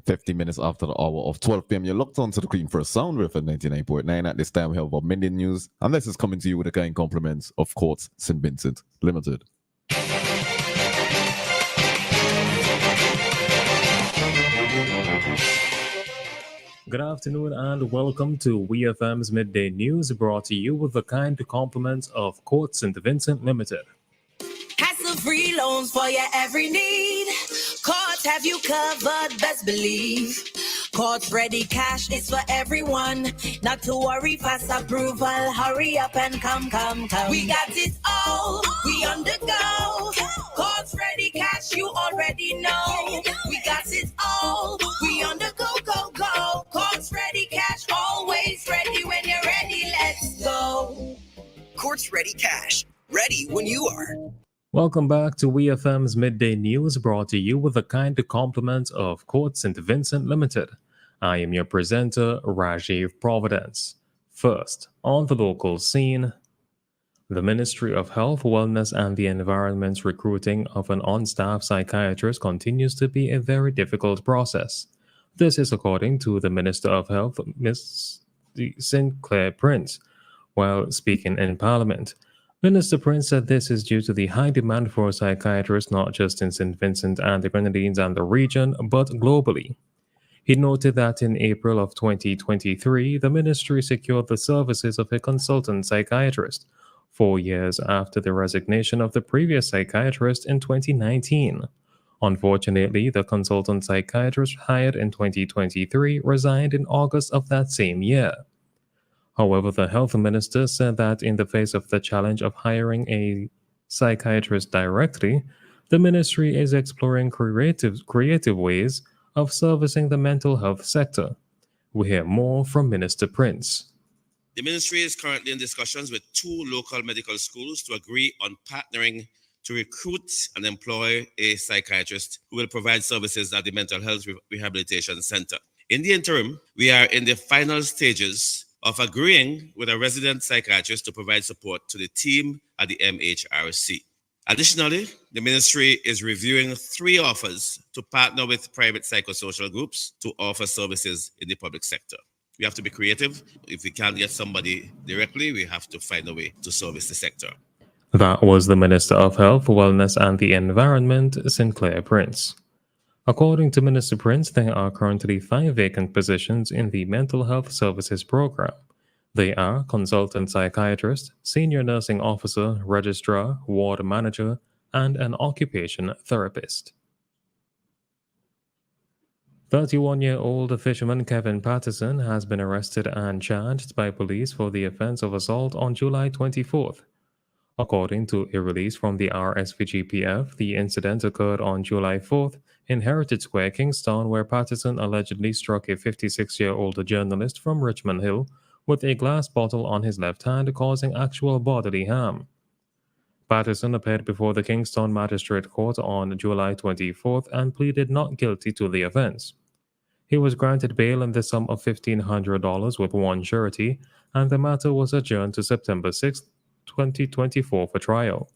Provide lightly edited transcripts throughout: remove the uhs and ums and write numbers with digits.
50 minutes after the hour of 12 p.m. You're locked on to the Queen First Sound with a 99.9. At this time, we have our Midday news, and this is coming to you with the kind compliments of Courts St. Vincent Limited. Good afternoon and welcome to WEFM's Midday News, brought to you with the kind compliments of Courts St. Vincent Limited. Hassle-free loans for your every need. Courts have you covered, best believe. Courts Ready Cash is for everyone. Not to worry, fast approval. Hurry up and come. We got it all. We on the go. Courts Ready Cash, you already know. We got it all. We on the go. Courts Ready Cash, always ready when you're ready. Let's go. Courts Ready Cash, ready when you are. Welcome back to WEFM's Midday News, brought to you with the kind compliments of Courts St. Vincent Limited. I am your presenter, Rajiv Providence. First, on the local scene, the Ministry of Health, Wellness and the Environment's recruiting of an on-staff psychiatrist continues to be a very difficult process. This is according to the Minister of Health, Ms. Sinclair Prince, while speaking in Parliament. Minister Prince said this is due to the high demand for psychiatrists not just in St. Vincent and the Grenadines and the region, but globally. He noted that in April of 2023, the ministry secured the services of a consultant psychiatrist, 4 years after the resignation of the previous psychiatrist in 2019. Unfortunately, the consultant psychiatrist hired in 2023 resigned in August of that same year. However, the health minister said that in the face of the challenge of hiring a psychiatrist directly, the ministry is exploring creative ways of servicing the mental health sector. We hear more from Minister Prince. The ministry is currently in discussions with 2 local medical schools to agree on partnering to recruit and employ a psychiatrist who will provide services at the Mental Health Rehabilitation Center. In the interim, we are in the final stages of agreeing with a resident psychiatrist to provide support to the team at the MHRC. Additionally, the ministry is reviewing 3 offers to partner with private psychosocial groups to offer services in the public sector. We have to be creative. If we can't get somebody directly, we have to find a way to service the sector. That was the Minister of Health, Wellness and the Environment, Sinclair Prince. According to Minister Prince, there are currently 5 vacant positions in the Mental Health Services Program. They are consultant psychiatrist, senior nursing officer, registrar, ward manager, and an occupation therapist. 31-year-old fisherman Kevin Patterson has been arrested and charged by police for the offense of assault on July 24th. According to a release from the RSVGPF, the incident occurred on July 4th in Heritage Square, Kingston, where Patterson allegedly struck a 56-year-old journalist from Richmond Hill with a glass bottle on his left hand, causing actual bodily harm. Patterson appeared before the Kingston Magistrate Court on July 24th and pleaded not guilty to the offense. He was granted bail in the sum of $1,500 with one surety, and the matter was adjourned to September 6, 2024 for trial.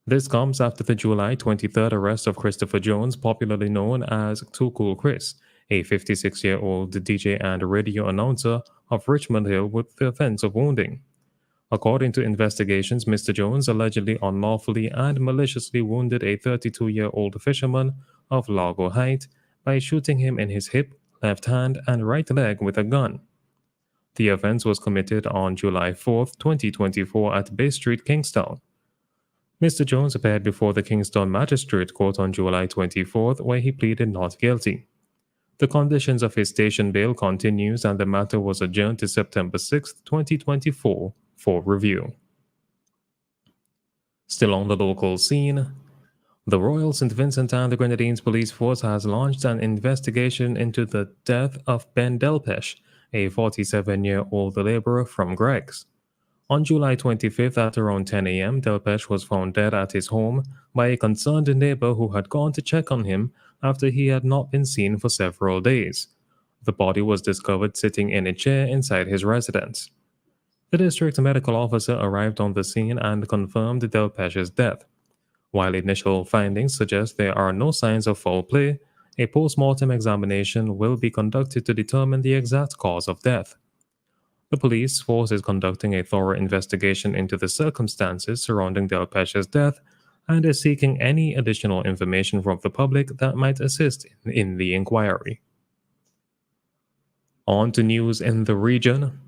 This comes after the July 23rd arrest of Christopher Jones, popularly known as Too Cool Chris, a 56-year-old DJ and radio announcer of Richmond Hill with the offense of wounding. According to investigations, Mr. Jones allegedly unlawfully and maliciously wounded a 32-year-old fisherman of Largo Height by shooting him in his hip, left hand, and right leg with a gun. The offense was committed on July 4, 2024 at Bay Street, Kingston. Mr. Jones appeared before the Kingston Magistrate Court on July 24th, where he pleaded not guilty. The conditions of his station bail continues, and the matter was adjourned to September 6, 2024 for review. Still on the local scene, the Royal St. Vincent and the Grenadines Police Force has launched an investigation into the death of Ben Delpesh, a 47-year-old laborer from Greggs. On July 25th at around 10 a.m., Delpesh was found dead at his home by a concerned neighbor who had gone to check on him after he had not been seen for several days. The body was discovered sitting in a chair inside his residence. The district medical officer arrived on the scene and confirmed Delpesh's death. While initial findings suggest there are no signs of foul play, a post-mortem examination will be conducted to determine the exact cause of death. The police force is conducting a thorough investigation into the circumstances surrounding Delpech's death and is seeking any additional information from the public that might assist in the inquiry. On to news in the region.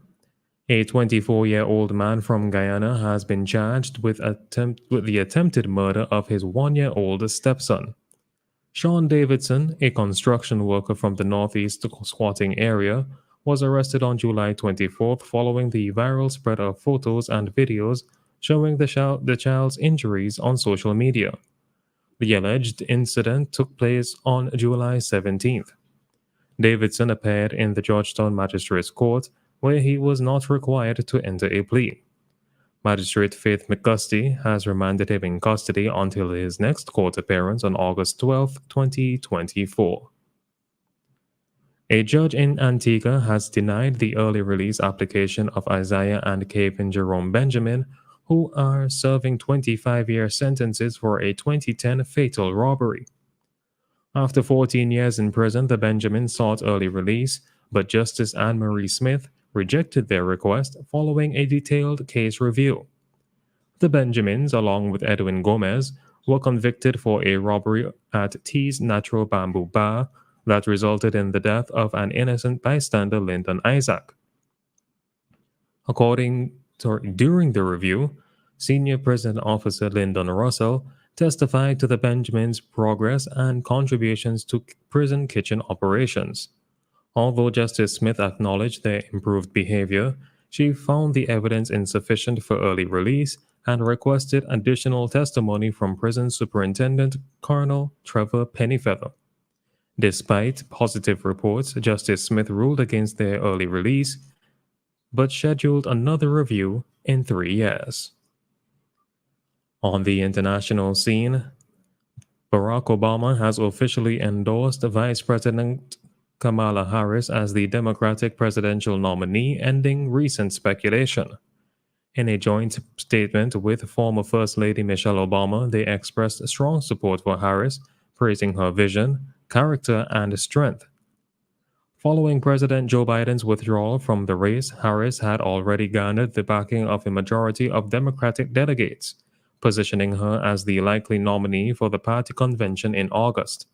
A 24-year-old man from Guyana has been charged with the attempted murder of his 1-year-old stepson. Sean Davidson, a construction worker from the northeast squatting area, was arrested on July 24th following the viral spread of photos and videos showing the child's injuries on social media. The alleged incident took place on July 17th. Davidson appeared in the Georgetown Magistrates Court, where he was not required to enter a plea. Magistrate Faith McCusty has remanded him in custody until his next court appearance on August 12, 2024. A judge in Antigua has denied the early release application of Isaiah and Kevin Jerome Benjamin, who are serving 25-year sentences for a 2010 fatal robbery. After 14 years in prison, the Benjamins sought early release, but Justice Anne-Marie Smith rejected their request following a detailed case review. The Benjamins, along with Edwin Gomez, were convicted for a robbery at T's Natural Bamboo Bar that resulted in the death of an innocent bystander, Lyndon Isaac. During the review, senior prison officer Lyndon Russell testified to the Benjamins' progress and contributions to prison kitchen operations. Although Justice Smith acknowledged their improved behavior, she found the evidence insufficient for early release and requested additional testimony from Prison Superintendent Colonel Trevor Pennyfeather. Despite positive reports, Justice Smith ruled against their early release, but scheduled another review in 3 years. On the international scene, Barack Obama has officially endorsed Vice President Kamala Harris as the Democratic presidential nominee, ending recent speculation. In a joint statement with former First Lady Michelle Obama, they expressed strong support for Harris, praising her vision, character, and strength. Following President Joe Biden's withdrawal from the race, Harris had already garnered the backing of a majority of Democratic delegates, positioning her as the likely nominee for the party convention in August.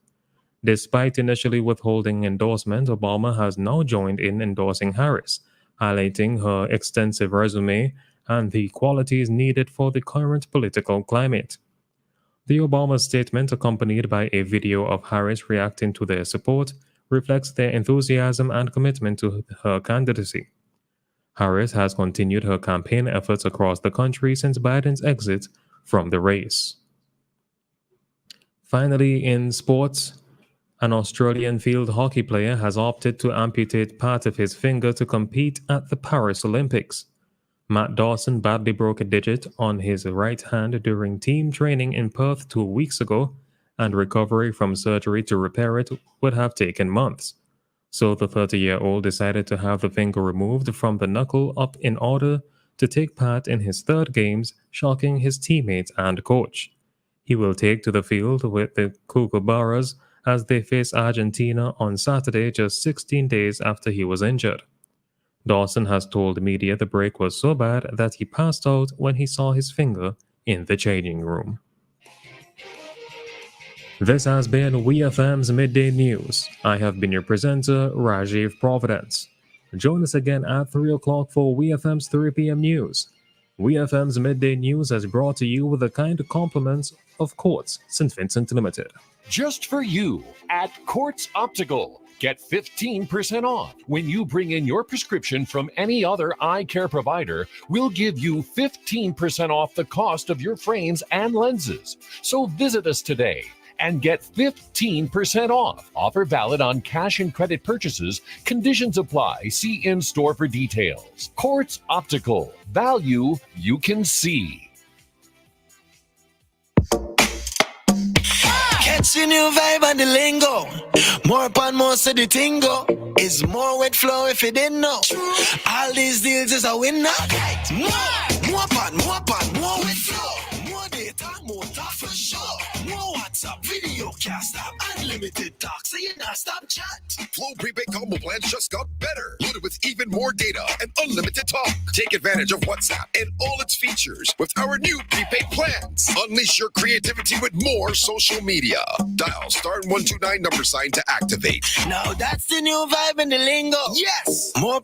Despite initially withholding endorsement, Obama has now joined in endorsing Harris, highlighting her extensive resume and the qualities needed for the current political climate. The Obama statement, accompanied by a video of Harris reacting to their support, reflects their enthusiasm and commitment to her candidacy. Harris has continued her campaign efforts across the country since Biden's exit from the race. Finally, in sports, an Australian field hockey player has opted to amputate part of his finger to compete at the Paris Olympics. Matt Dawson badly broke a digit on his right hand during team training in Perth 2 weeks ago, and recovery from surgery to repair it would have taken months. So the 30-year-old decided to have the finger removed from the knuckle up in order to take part in his third games, shocking his teammates and coach. He will take to the field with the Kookaburras as they face Argentina on Saturday, just 16 days after he was injured. Dawson has told media the break was so bad that he passed out when he saw his finger in the changing room. This has been WEFM's Midday News. I have been your presenter, Rajiv Providence. Join us again at 3 o'clock for WEFM's 3 p.m. news. WEFM's Midday News is brought to you with the kind compliments of Quartz St. Vincent Limited. Just for you at Quartz Optical. Get 15% off. When you bring in your prescription from any other eye care provider, we'll give you 15% off the cost of your frames and lenses. So visit us today and get 15% off. Offer valid on cash and credit purchases. Conditions apply. See in-store for details. Quartz Optical. Value you can see. Catch the new vibe and the lingo. More pan, more so the tingo. Is more wet flow if you didn't know. All these deals is a winner. More pan, more wet flow. More data, more talk for sure. More what? WhatsApp, video cast app, unlimited talk, so you not stop chat. Flow prepaid combo plans just got better. Loaded with even more data and unlimited talk. Take advantage of WhatsApp and all its features with our new prepaid plans. Unleash your creativity with more social media. Dial *129 $ to activate. Now that's the new vibe in the lingo. Yes! More